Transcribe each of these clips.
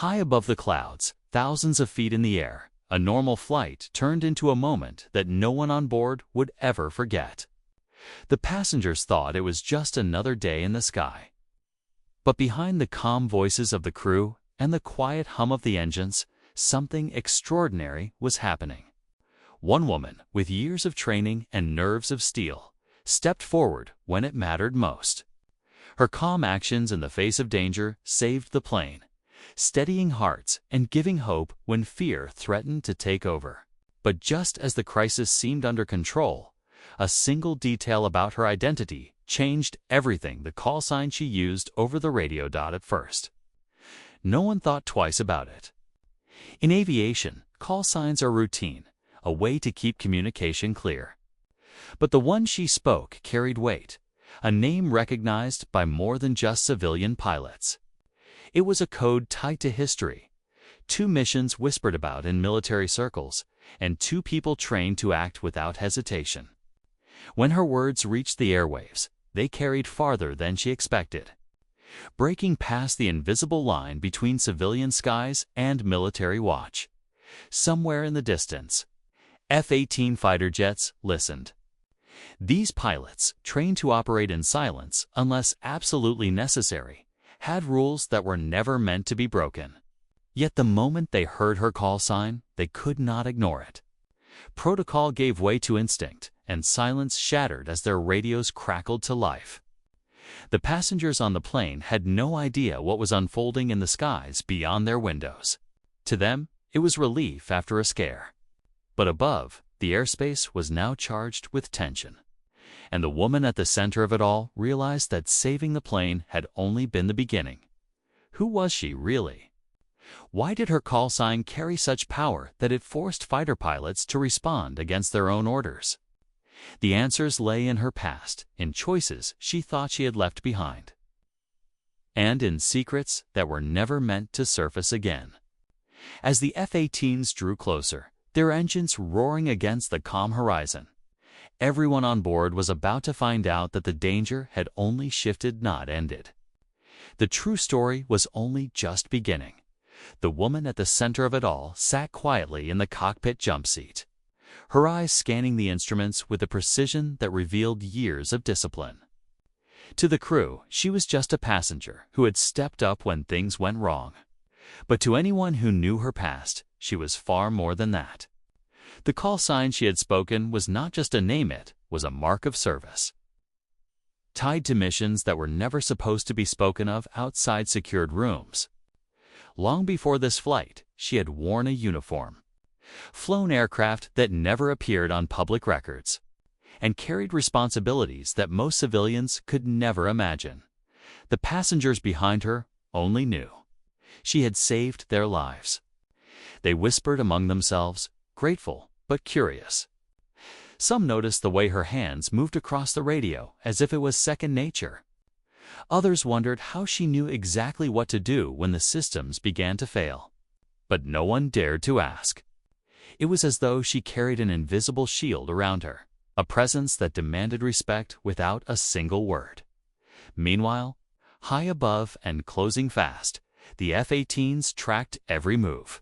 High above the clouds, thousands of feet in the air, a normal flight turned into a moment that no one on board would ever forget. The passengers thought it was just another day in the sky. But behind the calm voices of the crew and the quiet hum of the engines, something extraordinary was happening. One woman, with years of training and nerves of steel, stepped forward when it mattered most. Her calm actions in the face of danger saved the plane, steadying hearts and giving hope when fear threatened to take over. But just as the crisis seemed under control, a single detail about her identity changed everything. The call sign she used over the radio. At first, no one thought twice about it. In aviation, call signs are routine, a way to keep communication clear. But the one she spoke carried weight, a name recognized by more than just civilian pilots. It was a code tied to history, 2 missions whispered about in military circles, and 2 people trained to act without hesitation. When her words reached the airwaves, they carried farther than she expected, breaking past the invisible line between civilian skies and military watch. Somewhere in the distance, F-18 fighter jets listened. These pilots, trained to operate in silence unless absolutely necessary, had rules that were never meant to be broken. Yet the moment they heard her call sign, they could not ignore it. Protocol gave way to instinct, and silence shattered as their radios crackled to life. The passengers on the plane had no idea what was unfolding in the skies beyond their windows. To them, it was relief after a scare. But above, the airspace was now charged with tension. And the woman at the center of it all realized that saving the plane had only been the beginning. Who was she really? Why did her call sign carry such power that it forced fighter pilots to respond against their own orders? The answers lay in her past, in choices she thought she had left behind, and in secrets that were never meant to surface again. As the F-18s drew closer, their engines roaring against the calm horizon, everyone on board was about to find out that the danger had only shifted, not ended. The true story was only just beginning. The woman at the center of it all sat quietly in the cockpit jump seat, her eyes scanning the instruments with a precision that revealed years of discipline. To the crew, she was just a passenger who had stepped up when things went wrong. But to anyone who knew her past, she was far more than that. The call sign she had spoken was not just a name, it was a mark of service, tied to missions that were never supposed to be spoken of outside secured rooms. Long before this flight, she had worn a uniform, flown aircraft that never appeared on public records, and carried responsibilities that most civilians could never imagine. The passengers behind her only knew she had saved their lives. They whispered among themselves, grateful but curious. Some noticed the way her hands moved across the radio as if it was second nature. Others wondered how she knew exactly what to do when the systems began to fail. But no one dared to ask. It was as though she carried an invisible shield around her, a presence that demanded respect without a single word. Meanwhile, high above and closing fast, the F-18s tracked every move.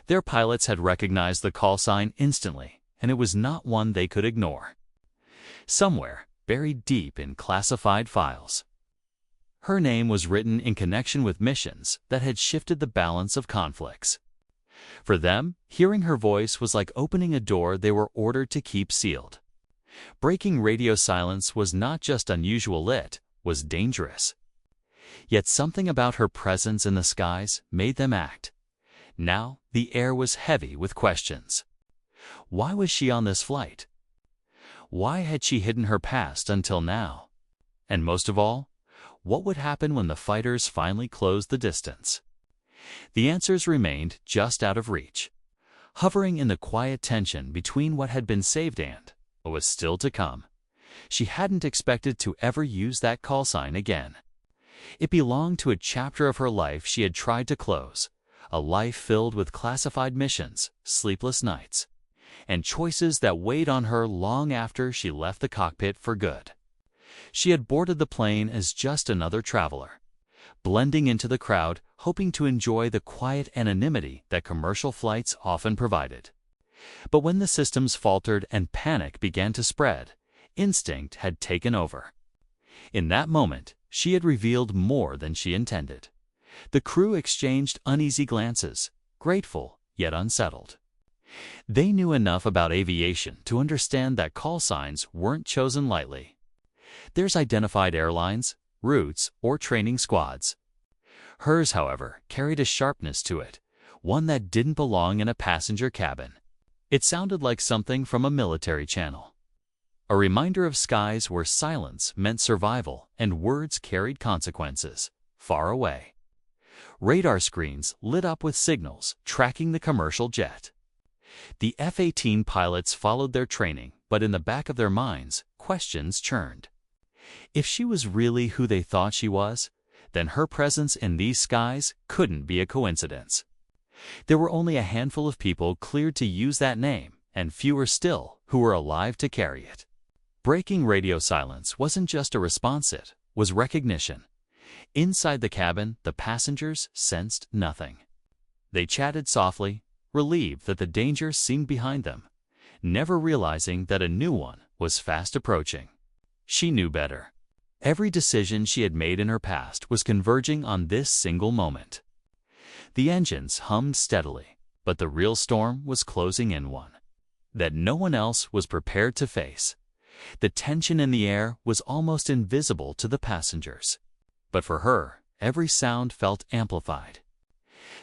Their pilots had recognized the call sign instantly, and it was not one they could ignore. Somewhere, buried deep in classified files, her name was written in connection with missions that had shifted the balance of conflicts. For them, hearing her voice was like opening a door they were ordered to keep sealed. Breaking radio silence was not just unusual, it was dangerous. Yet something about her presence in the skies made them act. Now, the air was heavy with questions. Why was she on this flight? Why had she hidden her past until now? And most of all, what would happen when the fighters finally closed the distance? The answers remained just out of reach, hovering in the quiet tension between what had been saved and what was still to come. She hadn't expected to ever use that call sign again. It belonged to a chapter of her life she had tried to close, a life filled with classified missions, sleepless nights, and choices that weighed on her long after she left the cockpit for good. She had boarded the plane as just another traveler, blending into the crowd, hoping to enjoy the quiet anonymity that commercial flights often provided. But when the systems faltered and panic began to spread, instinct had taken over. In that moment, she had revealed more than she intended. The crew exchanged uneasy glances, grateful yet unsettled. They knew enough about aviation to understand that call signs weren't chosen lightly. There's identified airlines, routes, or training squads. Hers, however, carried a sharpness to it, one that didn't belong in a passenger cabin. It sounded like something from a military channel. A reminder of skies where silence meant survival and words carried consequences, far away. Radar screens lit up with signals tracking the commercial jet. The F-18 pilots followed their training, but in the back of their minds, questions churned. If she was really who they thought she was, then her presence in these skies couldn't be a coincidence. There were only a handful of people cleared to use that name, and fewer still who were alive to carry it. Breaking radio silence wasn't just a response, it was recognition. Inside the cabin, the passengers sensed nothing. They chatted softly, relieved that the danger seemed behind them, never realizing that a new one was fast approaching. She knew better. Every decision she had made in her past was converging on this single moment. The engines hummed steadily, but the real storm was closing in, one that no one else was prepared to face. The tension in the air was almost invisible to the passengers. But for her, every sound felt amplified.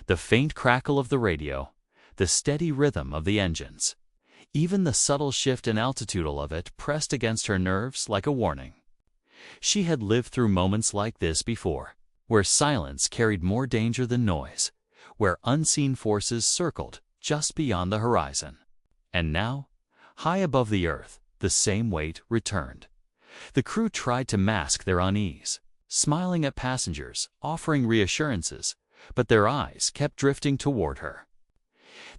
The faint crackle of the radio, the steady rhythm of the engines, even the subtle shift in altitude of it pressed against her nerves like a warning. She had lived through moments like this before, where silence carried more danger than noise, where unseen forces circled just beyond the horizon. And now, high above the earth, the same weight returned. The crew tried to mask their unease, smiling at passengers, offering reassurances, but their eyes kept drifting toward her.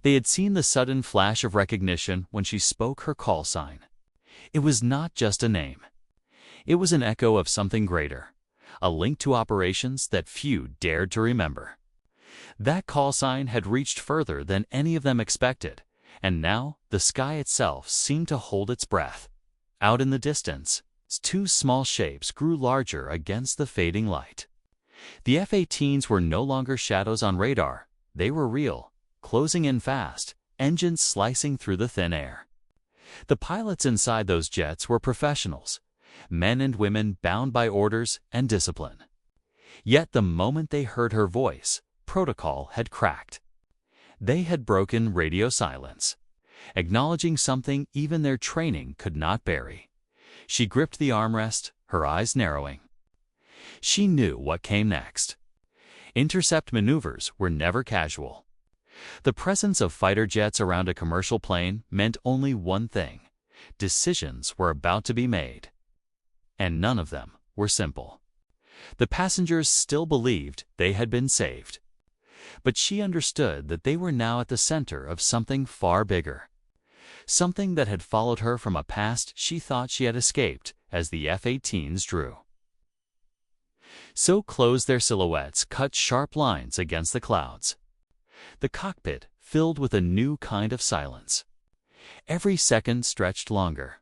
They had seen the sudden flash of recognition when she spoke her call sign. It was not just a name. It was an echo of something greater, a link to operations that few dared to remember. That call sign had reached further than any of them expected, and now the sky itself seemed to hold its breath. Out in the distance, two small shapes grew larger against the fading light. The F-18s were no longer shadows on radar. They were real, closing in fast, engines slicing through the thin air. The pilots inside those jets were professionals, men and women bound by orders and discipline. Yet the moment they heard her voice, protocol had cracked. They had broken radio silence, acknowledging something even their training could not bury. She gripped the armrest, her eyes narrowing. She knew what came next. Intercept maneuvers were never casual. The presence of fighter jets around a commercial plane meant only one thing: decisions were about to be made. And none of them were simple. The passengers still believed they had been saved. But she understood that they were now at the center of something far bigger. Something that had followed her from a past she thought she had escaped as the F-18s drew. So close their silhouettes cut sharp lines against the clouds. The cockpit filled with a new kind of silence. Every second stretched longer,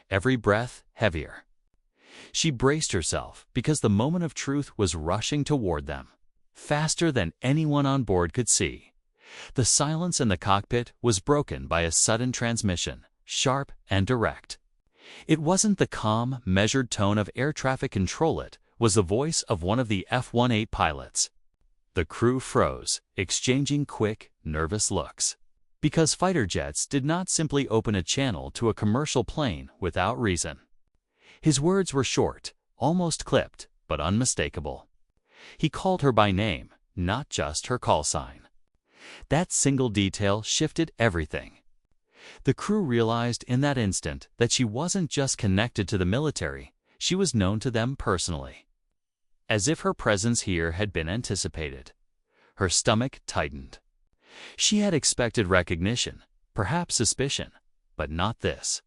every breath heavier. She braced herself because the moment of truth was rushing toward them, faster than anyone on board could see. The silence in the cockpit was broken by a sudden transmission, sharp and direct. It wasn't the calm, measured tone of air traffic control, it was the voice of one of the F-18 pilots. The crew froze, exchanging quick, nervous looks. Because fighter jets did not simply open a channel to a commercial plane without reason. His words were short, almost clipped, but unmistakable. He called her by name, not just her call sign. That single detail shifted everything. The crew realized in that instant that she wasn't just connected to the military, she was known to them personally. As if her presence here had been anticipated. Her stomach tightened. She had expected recognition, perhaps suspicion, but not this.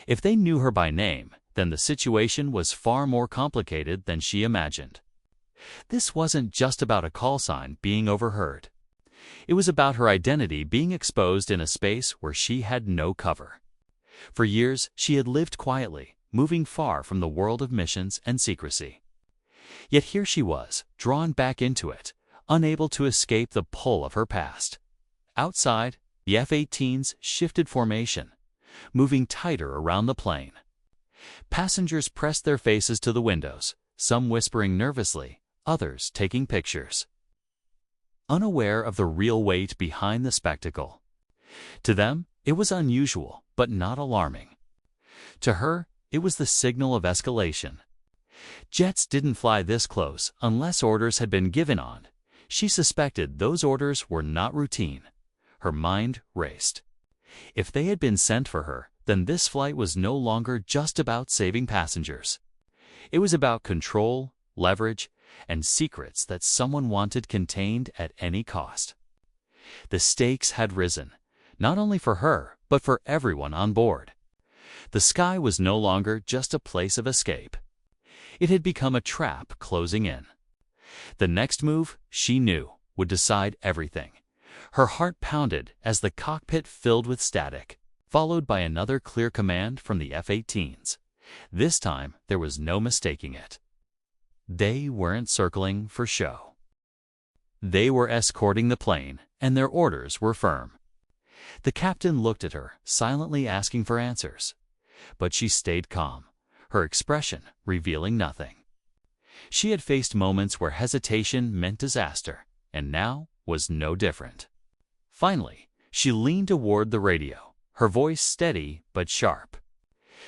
If they knew her by name, then the situation was far more complicated than she imagined. This wasn't just about a call sign being overheard. It was about her identity being exposed in a space where she had no cover. For years, she had lived quietly, moving far from the world of missions and secrecy. Yet here she was, drawn back into it, unable to escape the pull of her past. Outside, the F-18s shifted formation, moving tighter around the plane. Passengers pressed their faces to the windows, some whispering nervously, others taking pictures, unaware of the real weight behind the spectacle. To them, it was unusual, but not alarming. To her, it was the signal of escalation. Jets didn't fly this close unless orders had been given on. She suspected those orders were not routine. Her mind raced. If they had been sent for her, then this flight was no longer just about saving passengers. It was about control, leverage, and secrets that someone wanted contained at any cost. The stakes had risen, not only for her, but for everyone on board. The sky was no longer just a place of escape. It had become a trap closing in. The next move, she knew, would decide everything. Her heart pounded as the cockpit filled with static, followed by another clear command from the F-18s. This time, there was no mistaking it. They weren't circling for show. They were escorting the plane, and their orders were firm. The captain looked at her, silently asking for answers. But she stayed calm, her expression revealing nothing. She had faced moments where hesitation meant disaster, and now was no different. Finally, she leaned toward the radio, her voice steady but sharp.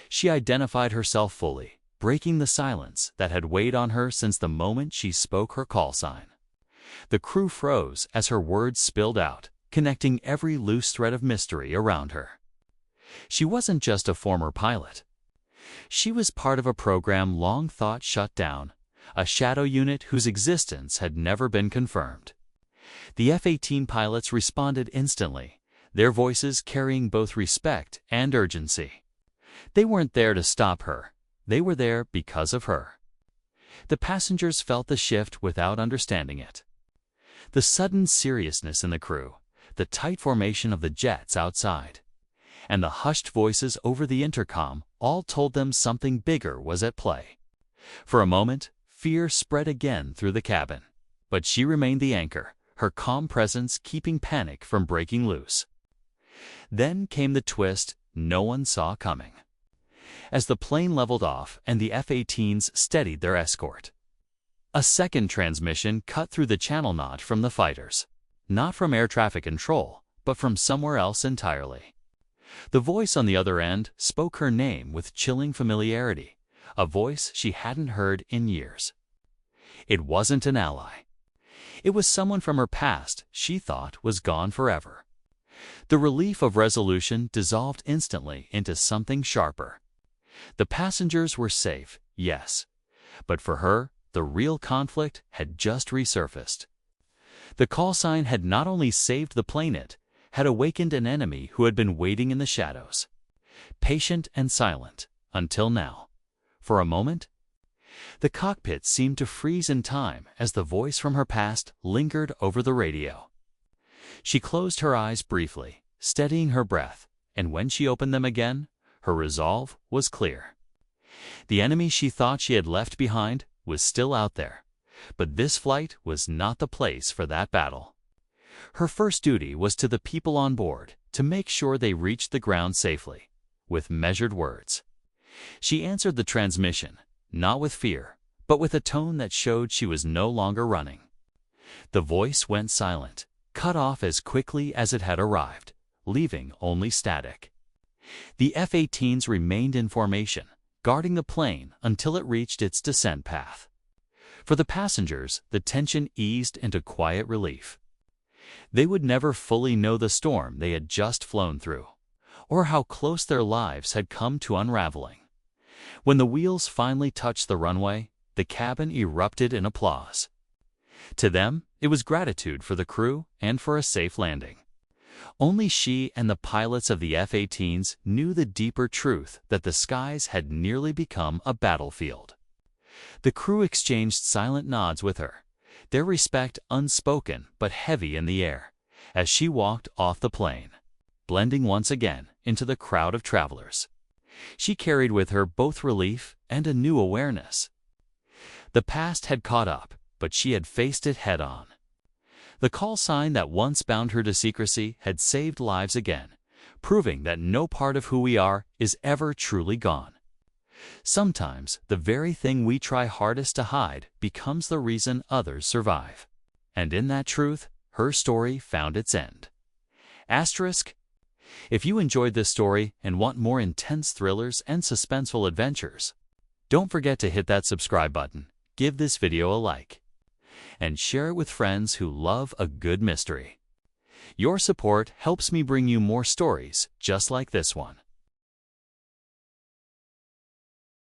She identified herself fully, breaking the silence that had weighed on her since the moment she spoke her call sign. The crew froze as her words spilled out, connecting every loose thread of mystery around her. She wasn't just a former pilot. She was part of a program long thought shut down, a shadow unit whose existence had never been confirmed. The F-18 pilots responded instantly, their voices carrying both respect and urgency. They weren't there to stop her. They were there because of her. The passengers felt the shift without understanding it. The sudden seriousness in the crew, the tight formation of the jets outside, and the hushed voices over the intercom all told them something bigger was at play. For a moment, fear spread again through the cabin, but she remained the anchor, her calm presence keeping panic from breaking loose. Then came the twist no one saw coming. As the plane leveled off and the F-18s steadied their escort, a second transmission cut through the channel knot from the fighters, not from air traffic control, but from somewhere else entirely. The voice on the other end spoke her name with chilling familiarity, a voice she hadn't heard in years. It wasn't an ally. It was someone from her past she thought was gone forever. The relief of resolution dissolved instantly into something sharper. The passengers were safe, yes, but for her, the real conflict had just resurfaced. The call sign had not only saved the plane, it had awakened an enemy who had been waiting in the shadows, patient and silent, until now. For a moment, the cockpit seemed to freeze in time as the voice from her past lingered over the radio. She closed her eyes briefly, steadying her breath, and when she opened them again, her resolve was clear. The enemy she thought she had left behind was still out there, but this flight was not the place for that battle. Her first duty was to the people on board, to make sure they reached the ground safely, with measured words. She answered the transmission, not with fear, but with a tone that showed she was no longer running. The voice went silent, cut off as quickly as it had arrived, leaving only static. The F-18s remained in formation, guarding the plane until it reached its descent path. For the passengers, the tension eased into quiet relief. They would never fully know the storm they had just flown through, or how close their lives had come to unraveling. When the wheels finally touched the runway, the cabin erupted in applause. To them, it was gratitude for the crew and for a safe landing. Only she and the pilots of the F-18s knew the deeper truth that the skies had nearly become a battlefield. The crew exchanged silent nods with her, their respect unspoken but heavy in the air, as she walked off the plane, blending once again into the crowd of travelers. She carried with her both relief and a new awareness. The past had caught up, but she had faced it head-on. The call sign that once bound her to secrecy had saved lives again, proving that no part of who we are is ever truly gone. Sometimes the very thing we try hardest to hide becomes the reason others survive. And in that truth, her story found its end. Asterisk. If you enjoyed this story and want more intense thrillers and suspenseful adventures, don't forget to hit that subscribe button, give this video a like, and share it with friends who love a good mystery. Your support helps me bring you more stories just like this one.